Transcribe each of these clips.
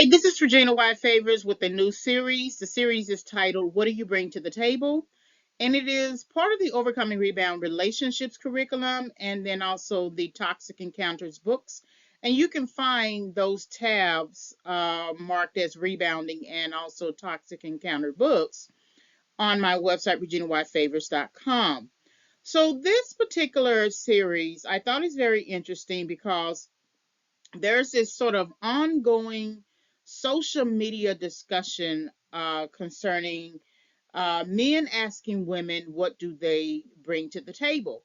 Hey, this is Regina White Favors with a new series. The series is titled What Do You Bring to the Table? And it is part of the Overcoming Rebound Relationships curriculum and then also the Toxic Encounters books. And you can find those tabs marked as rebounding and also toxic encounter books on my website, reginawhitefavors.com. So, this particular series I thought is very interesting because there's this sort of ongoing social media discussion concerning men asking women what do they bring to the table,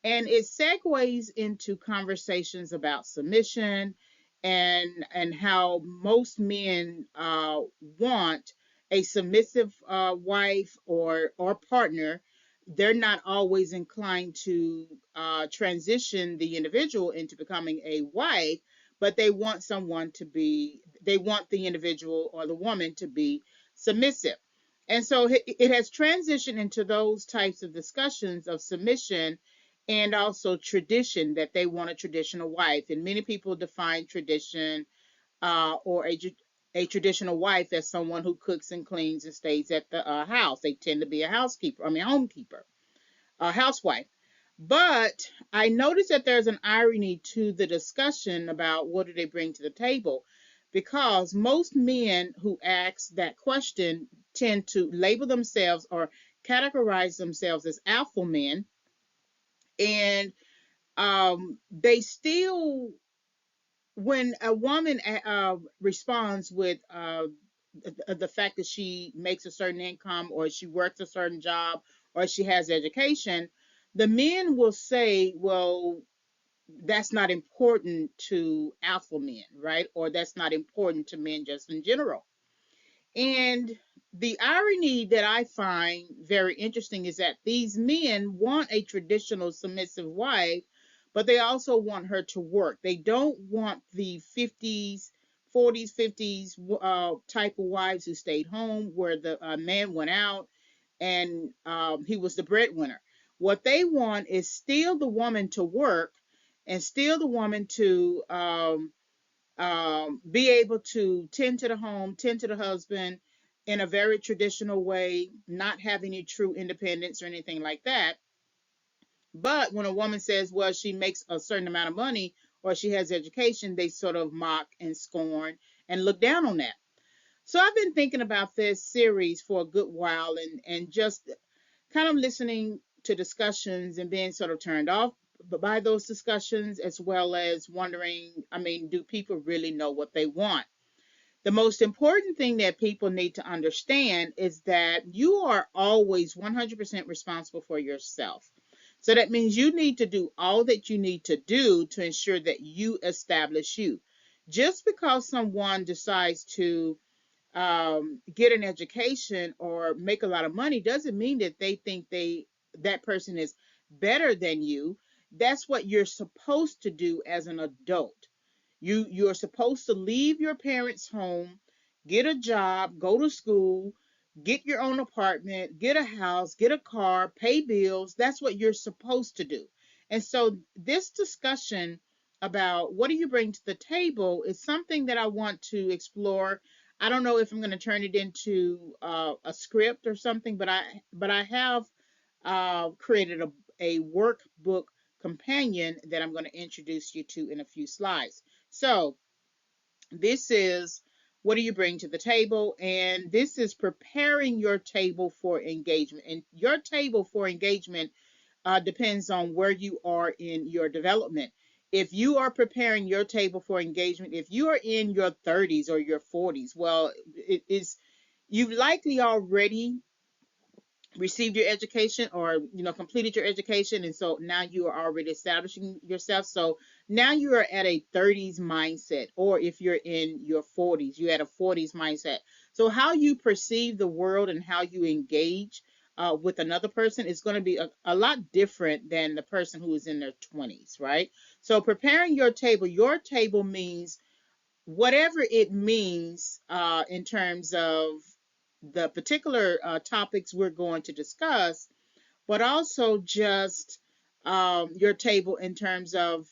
and it segues into conversations about submission and how most men want a submissive wife or partner. They're not always inclined to transition the individual into becoming a wife, but they want the individual or the woman to be submissive. And so it has transitioned into those types of discussions of submission and also tradition, that they want a traditional wife. And many people define tradition or a traditional wife as someone who cooks and cleans and stays at the house. They tend to be a housekeeper, homekeeper, a housewife. But I noticed that there's an irony to the discussion about what do they bring to the table, because most men who ask that question tend to label themselves or categorize themselves as alpha men, and they still, when a woman responds with the fact that she makes a certain income or she works a certain job or she has education, the men will say, well, that's not important to alpha men, right? Or that's not important to men just in general. And the irony that I find very interesting is that these men want a traditional submissive wife, but they also want her to work. They don't want the 50s, 40s, 50s type of wives who stayed home where the man went out and he was the breadwinner. What they want is still the woman to work and still the woman to be able to tend to the home, tend to the husband in a very traditional way, not have any true independence or anything like that. But when a woman says, well, she makes a certain amount of money or she has education, they sort of mock and scorn and look down on that. So I've been thinking about this series for a good while and just kind of listening to discussions and being sort of turned off by those discussions, as well as wondering, I mean, do people really know what they want? The most important thing that people need to understand is that you are always 100% responsible for yourself. So that means you need to do all that you need to do to ensure that you establish you. Just because someone decides to get an education or make a lot of money doesn't mean that they think that person is better than you. That's what you're supposed to do as an adult. You're supposed to leave your parents' home, get a job, go to school, get your own apartment, get a house, get a car, pay bills. That's what you're supposed to do. And so this discussion about what do you bring to the table is something that I want to explore. I don't know if I'm going to turn it into a script or something, but I have created a workbook companion that I'm going to introduce you to in a few slides. So this is what do you bring to the table, and this is preparing your table for engagement. And your table for engagement depends on where you are in your development. If you are preparing your table for engagement, if you are in your 30s or your 40s, well, it is, you've likely already received your education or completed your education, and so now you are already establishing yourself. So now you are at a 30s mindset, or if you're in your 40s, you're at a 40s mindset. So how you perceive the world and how you engage with another person is going to be a lot different than the person who is in their 20s, right? So preparing your table means whatever it means in terms of the particular topics we're going to discuss, but also just your table in terms of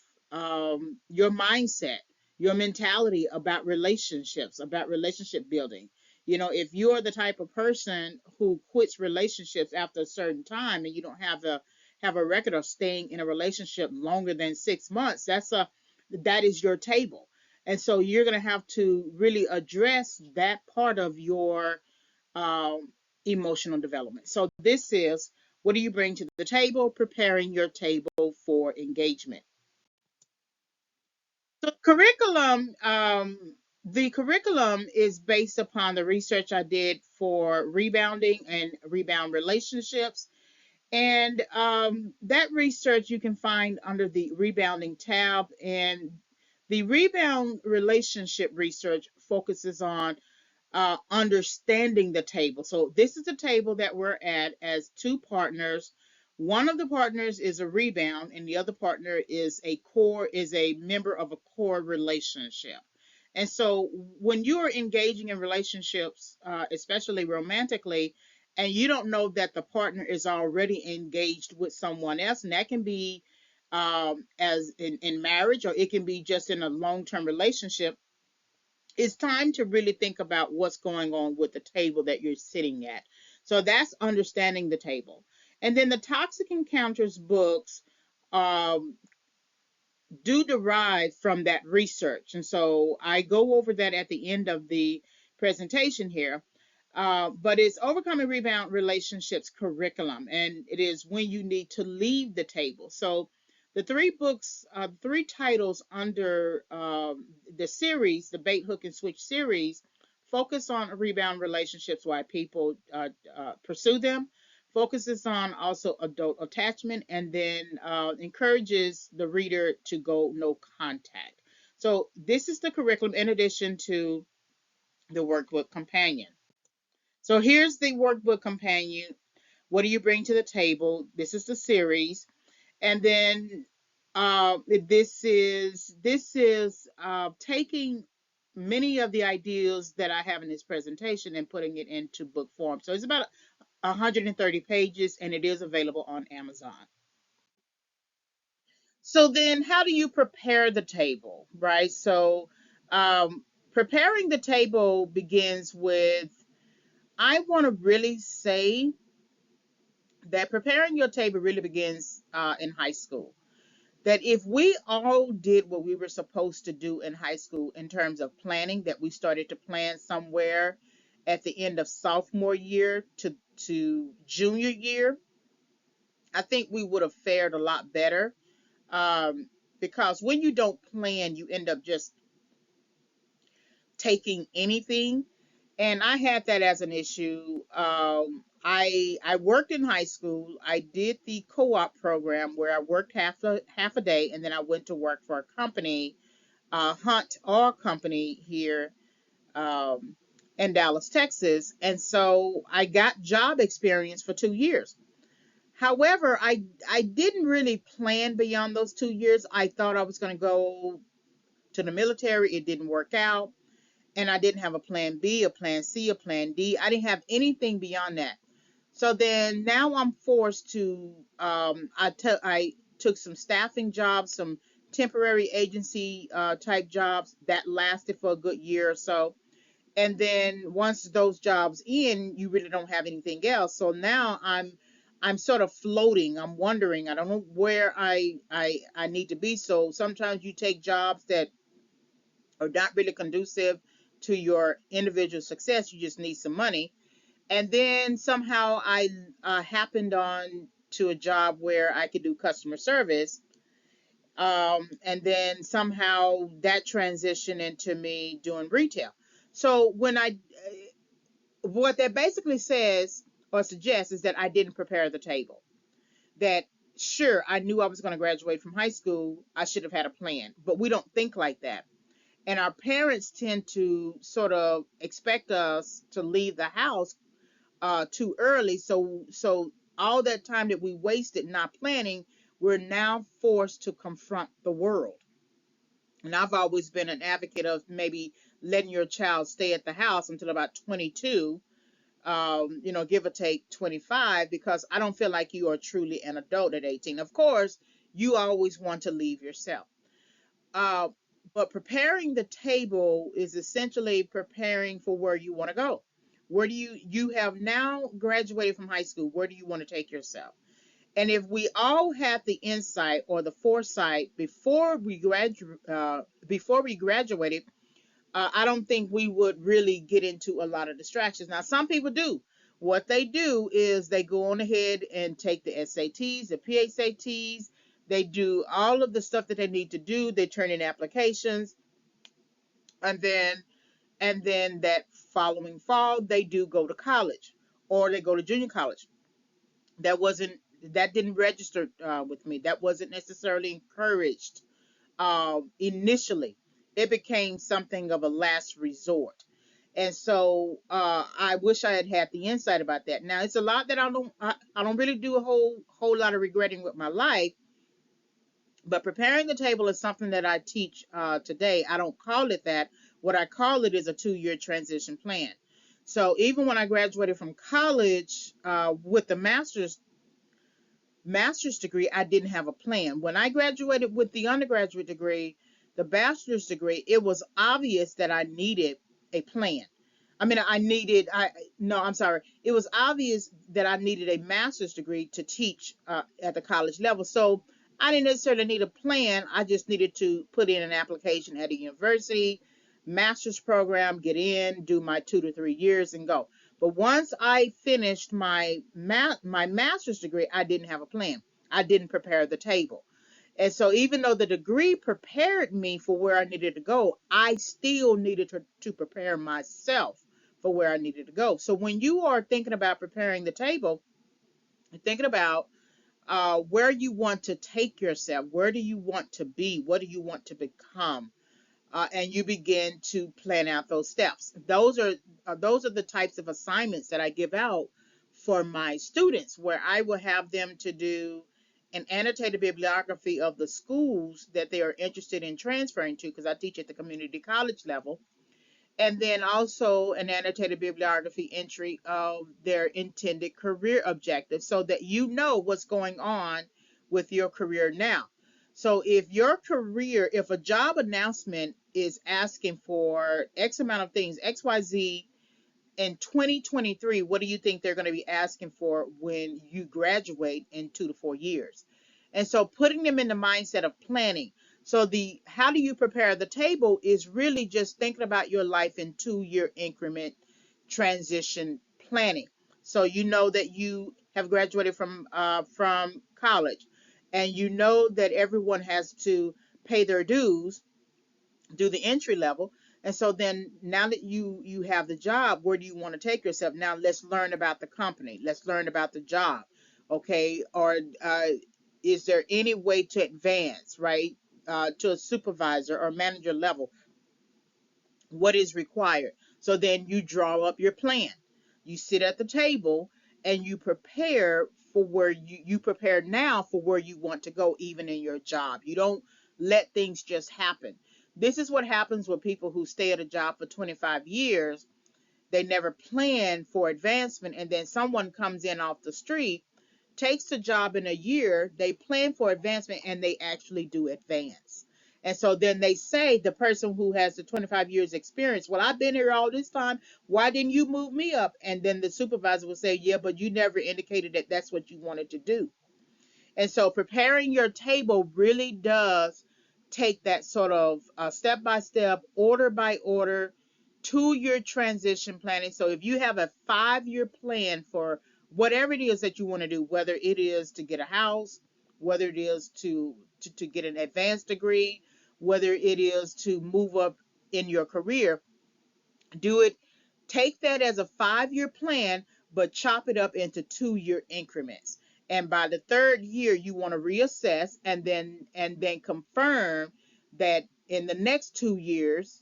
your mindset. your mentality about relationships, about relationship building. You know, if you're the type of person who quits relationships after a certain time and you don't have a record of staying in a relationship longer than 6 months, that is your table. And so you're going to have to really address that part of your um, emotional development. So this is, what do you bring to the table? Preparing your table for engagement. So the curriculum is based upon the research I did for rebounding and rebound relationships. And that research you can find under the rebounding tab. And the rebound relationship research focuses on understanding the table. So this is the table that we're at as two partners. One of the partners is a rebound, and the other partner is a member of a core relationship. And so when you are engaging in relationships, especially romantically, and you don't know that the partner is already engaged with someone else, and that can be as in marriage, or it can be just in a long-term relationship, it's time to really think about what's going on with the table that you're sitting at. So that's understanding the table. And then the Toxic Encounters books um, do derive from that research. And so I go over that at the end of the presentation here. But it's Overcoming Rebound Relationships curriculum, and it is when you need to leave the table. So the three books, three titles under the series, the Bait, Hook, and Switch series, focus on rebound relationships, why people pursue them, focuses on also adult attachment, and then encourages the reader to go no contact. So this is the curriculum in addition to the workbook companion. So here's the workbook companion. What do you bring to the table? This is the series, and then this is taking many of the ideas that I have in this presentation and putting it into book form. So it's about 130 pages, and it is available on Amazon. So then, how do you prepare the table, right? So um, preparing the table begins with, I want to really say that preparing your table really begins in high school. That if we all did what we were supposed to do in high school in terms of planning, that we started to plan somewhere at the end of sophomore year to junior year, I think we would have fared a lot better. Because when you don't plan, you end up just taking anything. And I had that as an issue. I worked in high school. I did the co-op program where I worked half a day, and then I went to work for a company, Hunt Oil Company here um, in Dallas, Texas. And so I got job experience for 2 years. However, I didn't really plan beyond those 2 years. I thought I was going to go to the military. It didn't work out. And I didn't have a plan B, a plan C, a plan D. I didn't have anything beyond that. So then now I'm forced to, I took some staffing jobs, some temporary agency type jobs that lasted for a good year or so. And then once those jobs in, you really don't have anything else. So now I'm sort of floating. I'm wondering. I don't know where I need to be. So sometimes you take jobs that are not really conducive to your individual success. You just need some money. And then somehow I happened on to a job where I could do customer service. And then somehow that transitioned into me doing retail. So what that basically says or suggests is that I didn't prepare the table. That sure, I knew I was going to graduate from high school. I should have had a plan, but we don't think like that. And our parents tend to sort of expect us to leave the house too early. So all that time that we wasted not planning, we're now forced to confront the world. And I've always been an advocate of maybe letting your child stay at the house until about 22, give or take 25, because I don't feel like you are truly an adult at 18. Of course, you always want to leave yourself. Uh, But preparing the table is essentially preparing for where you want to go. Where do you have now graduated from high school? Where do you want to take yourself? And if we all had the insight or the foresight before we graduated, I don't think we would really get into a lot of distractions. Now, some people do. What they do is they go on ahead and take the SATs, the PSATs. They do all of the stuff that they need to do. They turn in applications, and then that following fall they do go to college, or they go to junior college. That wasn't that didn't register with me. That wasn't necessarily encouraged initially. It became something of a last resort. And so I wish I had had the insight about that. Now it's a lot that I don't really do a whole lot of regretting with my life, but preparing the table is something that I teach today. I don't call it that. What I call it is a 2-year transition plan. So even when I graduated from college with the master's degree, I didn't have a plan. When I graduated with the undergraduate degree, the bachelor's degree, it was obvious that I needed a plan. I mean, no, I'm sorry. It was obvious that I needed a master's degree to teach at the college level. So I didn't necessarily need a plan. I just needed to put in an application at a university, master's program, get in, do my 2 to 3 years, and go. But once I finished my master's degree, I didn't have a plan. I didn't prepare the table. And so even though the degree prepared me for where I needed to go, I still needed to prepare myself for where I needed to go. So when you are thinking about preparing the table, thinking about where you want to take yourself, where do you want to be, what do you want to become, and you begin to plan out those steps. Those are the types of assignments that I give out for my students, where I will have them to do an annotated bibliography of the schools that they are interested in transferring to, because I teach at the community college level, and then also an annotated bibliography entry of their intended career objectives, so that you know what's going on with your career now. So if a job announcement is asking for X amount of things, XYZ, in 2023, what do you think they're going to be asking for when you graduate in 2 to 4 years? And so putting them in the mindset of planning. So the how do you prepare the table is really just thinking about your life in 2-year increment transition planning. So you know that you have graduated from college, and you know that everyone has to pay their dues, do the entry level. And so then now that you have the job, where do you want to take yourself? Now let's learn about the company, let's learn about the job. Okay, or is there any way to advance, right, to a supervisor or manager level? What is required? So then you draw up your plan, you sit at the table, and you prepare for where you prepare now for where you want to go, even in your job. You don't let things just happen. This is what happens with people who stay at a job for 25 years. They never plan for advancement, and then someone comes in off the street, takes the job in a year, they plan for advancement, and they actually do advance. And so then they say, the person who has the 25 years experience, well, I've been here all this time. Why didn't you move me up? And then the supervisor will say, yeah, but you never indicated that that's what you wanted to do. And so preparing your table really does take that sort of step by step, order by order, 2-year transition planning. So if you have a 5-year plan for whatever it is that you want to do, whether it is to get a house, whether it is to get an advanced degree, whether it is to move up in your career, do it. Take that as a 5-year plan, but chop it up into 2-year increments. And by the 3rd year, you want to reassess, and then confirm that in the next 2 years,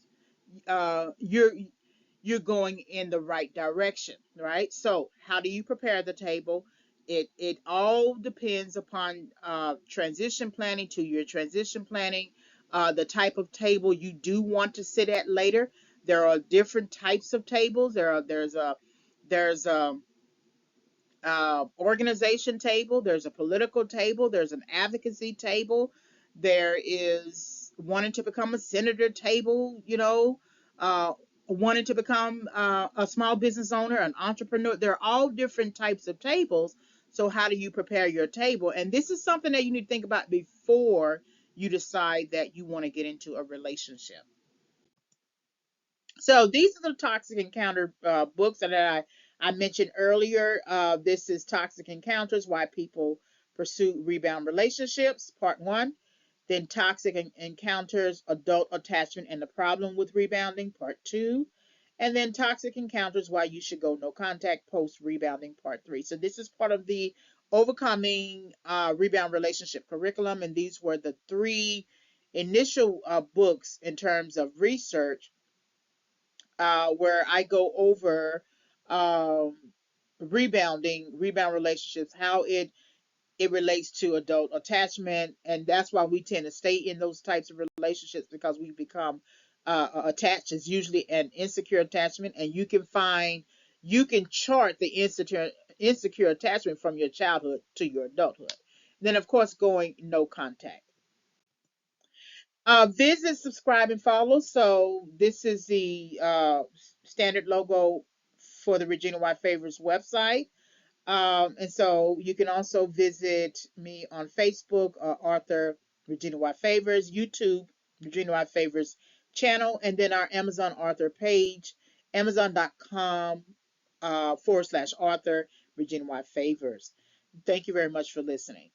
you're going in the right direction, right? So how do you prepare the table? It all depends upon transition planning, 2-year transition planning, the type of table you do want to sit at later. There are different types of tables. There's a organization table. There's a political table. There's an advocacy table. There is wanting to become a senator table, uh, wanting to become a small business owner, an entrepreneur. They're all different types of tables. So, how do you prepare your table? And this is something that you need to think about before you decide that you want to get into a relationship. So these are the Toxic Encounter books that I mentioned earlier. This is Toxic Encounters: Why People Pursue Rebound Relationships, Part One. Then Toxic Encounters: Adult Attachment and the Problem with Rebounding, Part Two. And then Toxic Encounters: Why You Should Go No Contact Post Rebounding, Part Three. So this is part of the Overcoming Rebound Relationship curriculum, and these were the three initial books in terms of research, where I go over um, rebound relationships, how it relates to adult attachment, and that's why we tend to stay in those types of relationships, because we become attached. Is usually an insecure attachment, and you can chart the insecure attachment from your childhood to your adulthood. Then, of course, going no contact. Visit, subscribe, and follow. So this is the standard logo for the Regina White Favors website. And so you can also visit me on Facebook, Author Regina White Favors, YouTube, Regina White Favors channel, and then our Amazon author page, amazon.com /author Regina White Favors. Thank you very much for listening.